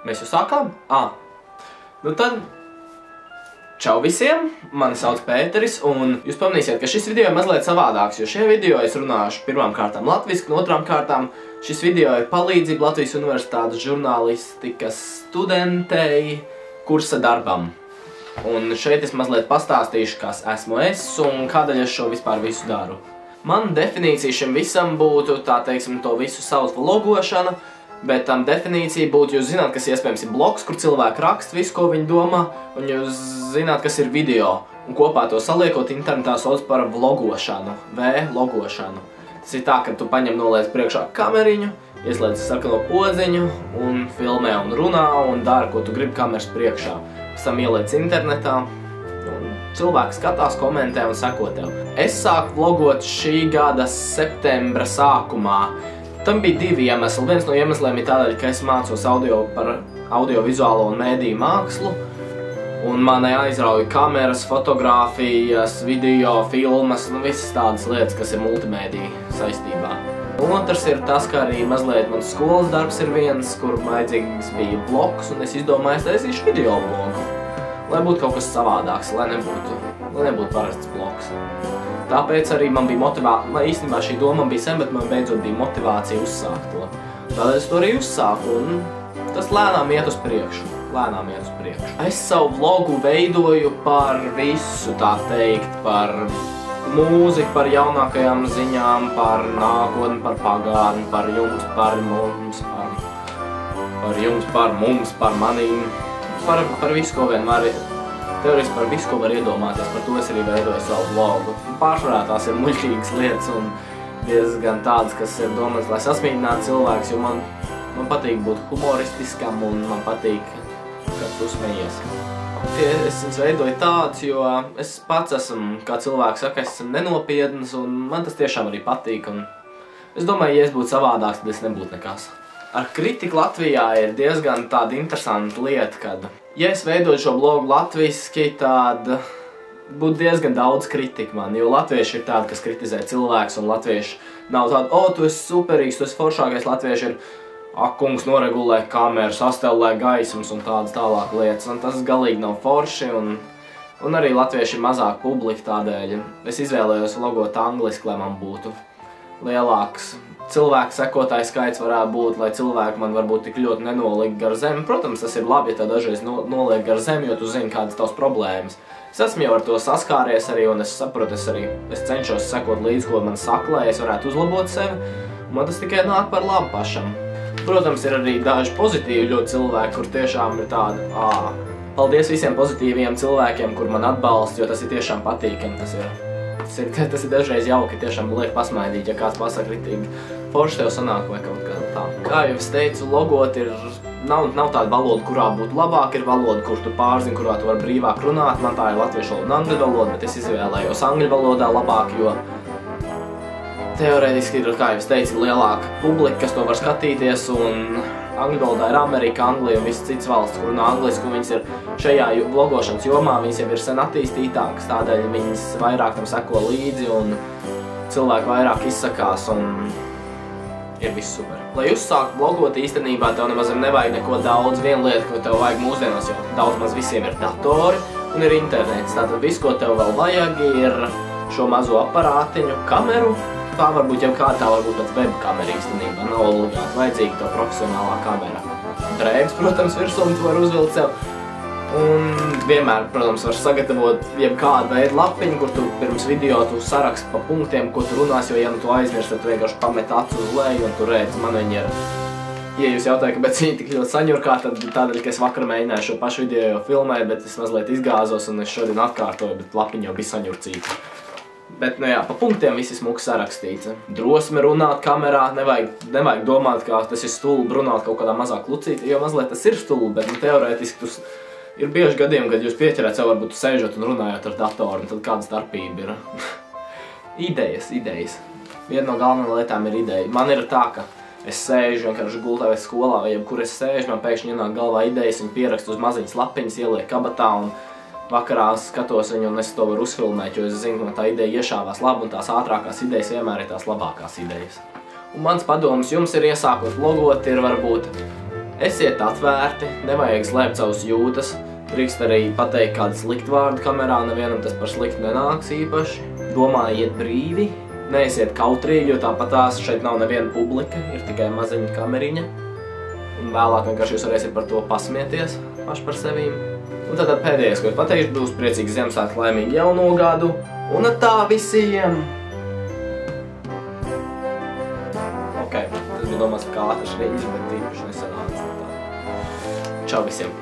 Mēs jau sākām? Nu tad, čau visiem, mani sauc Pēteris, un jūs pamanīsiet, ka šis video ir mazliet savādāks, jo šajā video es runāšu pirmām kārtām latviski, un otrām kārtām šis video ir palīdzība Latvijas Universitātes žurnālistikas studentei kursa darbam. Un šeit es mazliet pastāstīšu, kas esmu es un kādēļ es šo vispār visu daru. Man definīcija šim visam būtu, tā teiksim, to visu sauc vlogošana, bet tam definīcija būtu, jūs zināt, kas iespējams ir blogs, kur cilvēki raksta visu, ko viņi domā, un jūs zināt, kas ir video, un kopā to saliekot internetā sauc par vlogošanu, vlogošanu. Tas ir tā, ka tu paņem noliec priekšā kameriņu, ieslēdz sarkano podziņu, un filmē un runā, un dara, ko tu gribi kameras priekšā. Pēc tam ieliec internetā, un cilvēki skatās, komentē un seko tev. Es sāku vlogot šī gada septembra sākumā. Tam bija divi iemesli. Viens no iemesliem ir tādēļ, ka es mācos par audiovizuālo un mēdīju mākslu, un mani aizrauja kameras, fotogrāfijas, video, filmas, visas tādas lietas, kas ir multimēdija saistībā. Otrs ir tas, ka arī mazliet mans skolas darbs ir viens, kur vajadzīgs bija blogs, un es izdomāju, es taisīšu video blogu, lai būtu kaut kas savādāks, lai nebūtu parasts blogs. Tāpēc arī man bija motivācija, īstenībā šī doma bija sen, bet man beidzot bija motivācija uzsākt to. Tādēļ es to arī uzsāku, un tas lēnām iet uz priekšu. Es savu vlogu veidoju par visu, tā teikt, par mūziku, par jaunākajām ziņām, par nākotni, par pagātni, par jums, par mums, par mums, par manīm, par visu, ko vien var. Teorētiski par visu, ko var iedomāties, par to es arī veidoju savu vlogu. Pārsvarā tās ir muļķīgas lietas un diezgan tādas, kas ir domāts, lai sasmīdinātu cilvēkus, jo man patīk būt humoristiskam un man patīk, kad tu smejies. Es veidoju tādus, jo es pats esmu, kā cilvēks saka, es esmu nenopietns un man tas tiešām arī patīk. Un es domāju, ja es būtu savādāks, tad es nebūtu nekas. Ar kritiku Latvijā ir diezgan tāda interesanta lieta, kad, ja es veidoju šo blogu latviski, tad būtu diezgan daudz kritika man, jo latvieši ir tādi, kas kritizē cilvēks, un latvieši nav tādi, tu esi superīgs, tu esi foršākais, latvieši ir, kungs noregulē kameru, sastelē gaismas un tādas tālāk lietas, un tas galīgi nav forši, un arī latvieši ir mazāk publika tādēļ. Es izvēlējos vlogot angliski, lai man būtu lielāks cilvēku sekotāju skaits varētu būt, lai cilvēki man varbūt tik ļoti nenoliek gar zemi. Protams, tas ir labi, ja tā dažreiz noliek gar zemi, jo tu zini, kādas tavas problēmas. Es esmu jau ar to saskāries arī, un es saprotu, es cenšos sekot līdz, ko man saka, lai es varētu uzlabot sevi, un man tas tikai nāk par labu pašam. Protams, ir arī daži pozitīvi ļoti cilvēki, kur tiešām ir tādi, paldies visiem pozitīviem cilvēkiem, kur man atbalsta, jo tas ir tiešām patīkami, tas ir dažreiz jauki, tiešām liek pasmaidīt, ja kāds pasaka ritīgi, forši tev sanāk vai kaut kā tā. Kā jau es teicu, vlogot nav tāda valoda, kurā būtu labāk, ir valoda, kur tu pārzini, kurā tu vari brīvāk runāt. Man tā ir latviešu valoda un angļu valoda, bet es izvēlējos angļu valodā labāk, jo teorētiski ir, kā jau es teicu, lielāka publika, kas to var skatīties, un angļu valodā ir Amerika, Anglija un visas citas valsts, kur runā angliski, un viņas ir šajā vlogošanas jomā, viņas jau ir sen attīstītākas, tādēļ viņas vairāk tam seko līdzi, un cilvēki vairāk izsakās, un ir viss super. Lai uzsākt vlogot, īstenībā tev nemaz nevajag neko daudz. Viena lieta, ko tev vajag mūsdienās, jo daudz maz visiem ir datori un ir internets. Tātad viss, ko tev vēl vajag, ir šo mazo aparātiņu, kameru. Tā varbūt jau kāda, tā varbūt pat webkamera īstenībā, nav obligāti vajadzīga to profesionālā kamera. Drēbes, protams, virsū tu var uzvilkt sev. Un vienmēr, protams, var sagatavot jebkādu veidu lapiņu, kur tu pirms video tu saraksti pa punktiem, ko tu runās, jo ja tu aizmirsti, tad tu vienkārši pamet acu uz leju un tu redzi, man viņi ir. Ja jūs jautājat, kāpēc viņi tik ļoti saņurkā, tad tādēļ, ka es vakar mēģināju šo pašu video jau filmēt, bet es mazliet izgāzos un es šodien atkārtoju, bet lapiņa jau bija saņurcīta. Bet, jā, pa punktiem viss ir smuki sarakstīts. Drosme runāt kamerā, nevajag domāt, ka tas ir stulbi runāt kaut kādā mazā klucītī, jo mazliet tas ir stulbi, bet teorētiski ir bieži gadījumi, kad jūs pieķerēt sev, varbūt sēžot un runājot ar datoru, un tad kāda starpība ir. Idejas. Viena no galvenajām lietām ir ideja. Man ir tā, ka es sēžu vienkārši gultā vai skolā, vai jebkur es sēžu, man pēkšņi ienāk galvā idejas, un pierakstu uz maziņas lapiņas, ieliek kabatā, un vakarā skatos viņu, un es to varu uzfilmēt, jo es zinu, ka man tā ideja iešāvās labi, un tās ātrākās idejas vienmēr ir tās labākās idejas. Un mans padoms jums ir iesākot vlogot, ir varbūt Esiet atvērti, nevajag slēpt savus jūtas. Drīkst arī pateikt kādu sliktu vārdu kamerā, nevienam tas par sliktu nenāks īpaši. Domājiet brīvi, neesiet kautrīgi, jo tāpatās šeit nav neviena publika, ir tikai maziņa kameriņa. Un vēlāk vienkārši jūs varēsiet par to pasmieties paši par sevīm. Un tad pēdējais, ko es pateikšu, būs priecīgs Ziemassvētku, laimīgu jauno gadu. Un tā visiem! Ok, tas bija domāts kā ātrs riņķis, bet tīpaši nesanāca. Čau visiem!